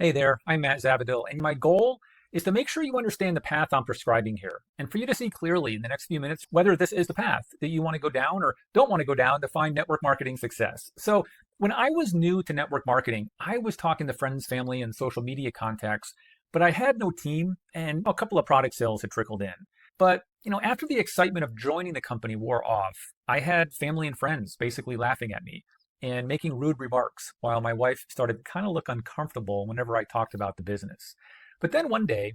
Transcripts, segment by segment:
Hey there, I'm Matt Zavadil, and my goal is to make sure you understand the path I'm prescribing here, and for you to see clearly in the next few minutes whether this is the path that you want to go down or don't want to go down to find network marketing success. So, when I was new to network marketing, I was talking to friends, family, and social media contacts, but I had no team, and a couple of product sales had trickled in. But after the excitement of joining the company wore off, I had family and friends basically laughing at me and making rude remarks while my wife started to kind of look uncomfortable whenever I talked about the business. But then one day,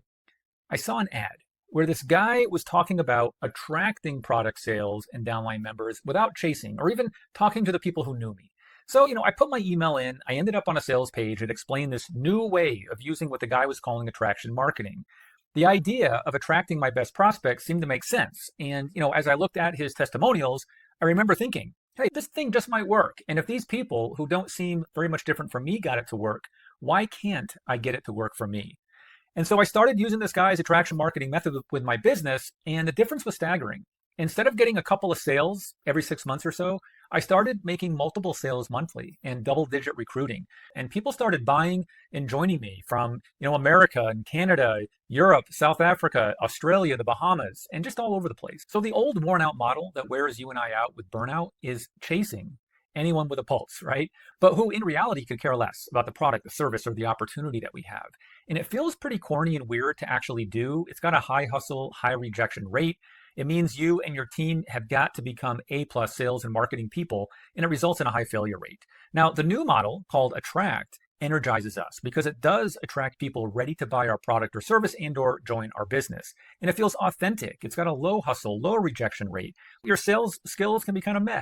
I saw an ad where this guy was talking about attracting product sales and downline members without chasing or even talking to the people who knew me. So, I put my email in. I ended up on a sales page that explained this new way of using what the guy was calling attraction marketing. The idea of attracting my best prospects seemed to make sense. And, as I looked at his testimonials, I remember thinking, hey, this thing just might work. And if these people who don't seem very much different from me got it to work, why can't I get it to work for me? And so I started using this guy's attraction marketing method with my business, and the difference was staggering. Instead of getting a couple of sales every 6 months or so, I started making multiple sales monthly and double digit recruiting. And people started buying and joining me from, America and Canada, Europe, South Africa, Australia, the Bahamas, and just all over the place. So the old worn out model that wears you and I out with burnout is chasing anyone with a pulse, right? But who in reality could care less about the product, the service, or the opportunity that we have. And it feels pretty corny and weird to actually do. It's got a high hustle, high rejection rate. It means you and your team have got to become A plus sales and marketing people, and it results in a high failure rate. Now, the new model called Attract energizes us because it does attract people ready to buy our product or service and or join our business. And it feels authentic. It's got a low hustle, low rejection rate. Your sales skills can be kind of meh,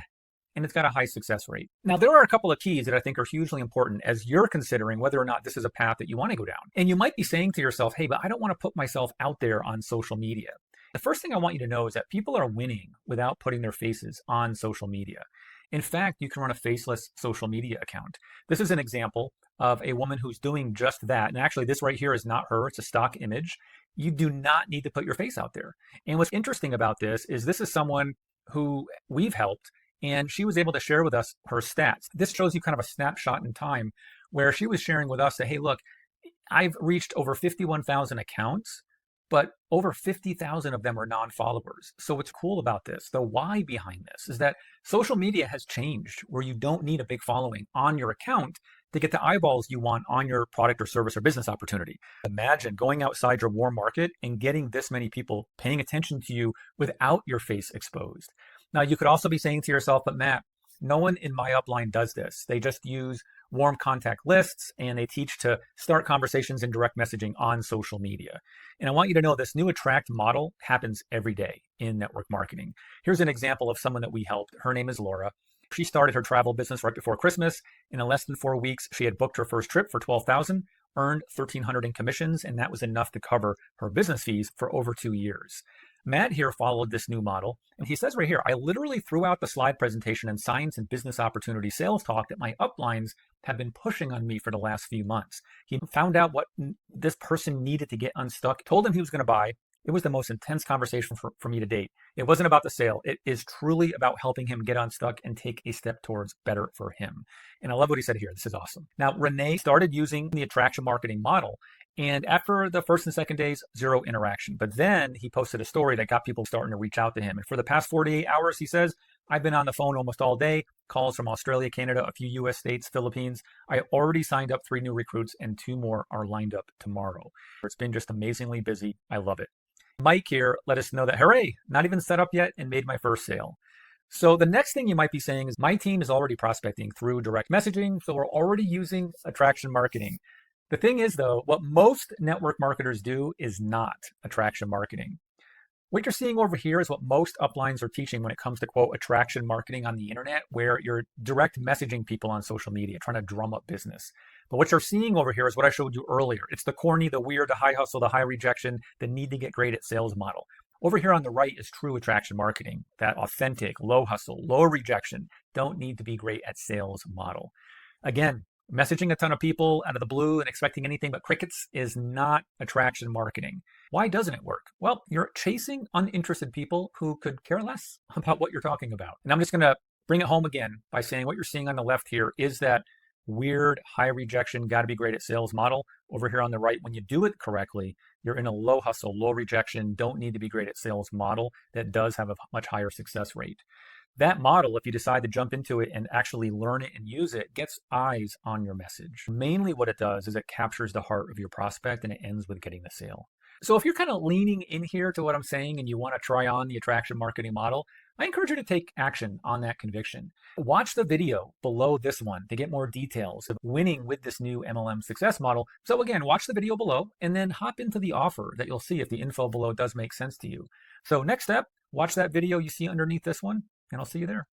and it's got a high success rate. Now, there are a couple of keys that I think are hugely important as you're considering whether or not this is a path that you want to go down. And you might be saying to yourself, hey, but I don't want to put myself out there on social media. The first thing I want you to know is that people are winning without putting their faces on social media. In fact, you can run a faceless social media account. This is an example of a woman who's doing just that. And actually, this right here is not her, it's a stock image. You do not need to put your face out there. And what's interesting about this is someone who we've helped, and she was able to share with us her stats. This shows you kind of a snapshot in time where she was sharing with us that, hey, look, I've reached over 51,000 accounts, but over 50,000 of them are non-followers. So what's cool about this, the why behind this, is that social media has changed where you don't need a big following on your account to get the eyeballs you want on your product or service or business opportunity. Imagine going outside your warm market and getting this many people paying attention to you without your face exposed. Now, you could also be saying to yourself, but Matt, no one in my upline does this. They just use warm contact lists and they teach to start conversations in direct messaging on social media. And I want you to know this new attract model happens every day in network marketing. Here's an example of someone that we helped. Her name is Laura. She started her travel business right before Christmas. In less than 4 weeks, she had booked her first trip for $12,000, earned $1,300 in commissions, and that was enough to cover her business fees for over 2 years. Matt here followed this new model, and he says right here, I literally threw out the slide presentation and science and business opportunity sales talk that my uplines have been pushing on me for the last few months. He found out what this person needed to get unstuck, told him he was going to buy. It was the most intense conversation for me to date. It wasn't about the sale. It is truly about helping him get unstuck and take a step towards better for him. And I love what he said here. This is awesome. Now, Renee started using the attraction marketing model. And after the first and second days, zero interaction. But then he posted a story that got people starting to reach out to him. And for the past 48 hours, he says, I've been on the phone almost all day, calls from Australia, Canada, a few US states, Philippines. I already signed up 3 new recruits and 2 more are lined up tomorrow. It's been just amazingly busy. I love it. Mike here let us know that, hooray, not even set up yet and made my first sale. So the next thing you might be saying is my team is already prospecting through direct messaging. So we're already using attraction marketing. The thing is, though, what most network marketers do is not attraction marketing. What you're seeing over here is what most uplines are teaching when it comes to, quote, attraction marketing on the internet, where you're direct messaging people on social media, trying to drum up business. But what you're seeing over here is what I showed you earlier. It's the corny, the weird, the high hustle, the high rejection, the need to get great at sales model. Over here on the right is true attraction marketing, that authentic, low hustle, low rejection, don't need to be great at sales model. Again, messaging a ton of people out of the blue and expecting anything but crickets is not attraction marketing. Why doesn't it work? Well, you're chasing uninterested people who could care less about what you're talking about. And I'm just going to bring it home again by saying what you're seeing on the left here is that weird, high rejection, got to be great at sales model. Over here on the right, when you do it correctly, you're in a low hustle, low rejection, don't need to be great at sales model that does have a much higher success rate. That model, if you decide to jump into it and actually learn it and use it, gets eyes on your message. Mainly what it does is it captures the heart of your prospect and it ends with getting the sale. So if you're kind of leaning in here to what I'm saying and you want to try on the attraction marketing model, I encourage you to take action on that conviction. Watch the video below this one to get more details of winning with this new MLM success model. So again, watch the video below and then hop into the offer that you'll see if the info below does make sense to you. So next step, watch that video you see underneath this one, and I'll see you there.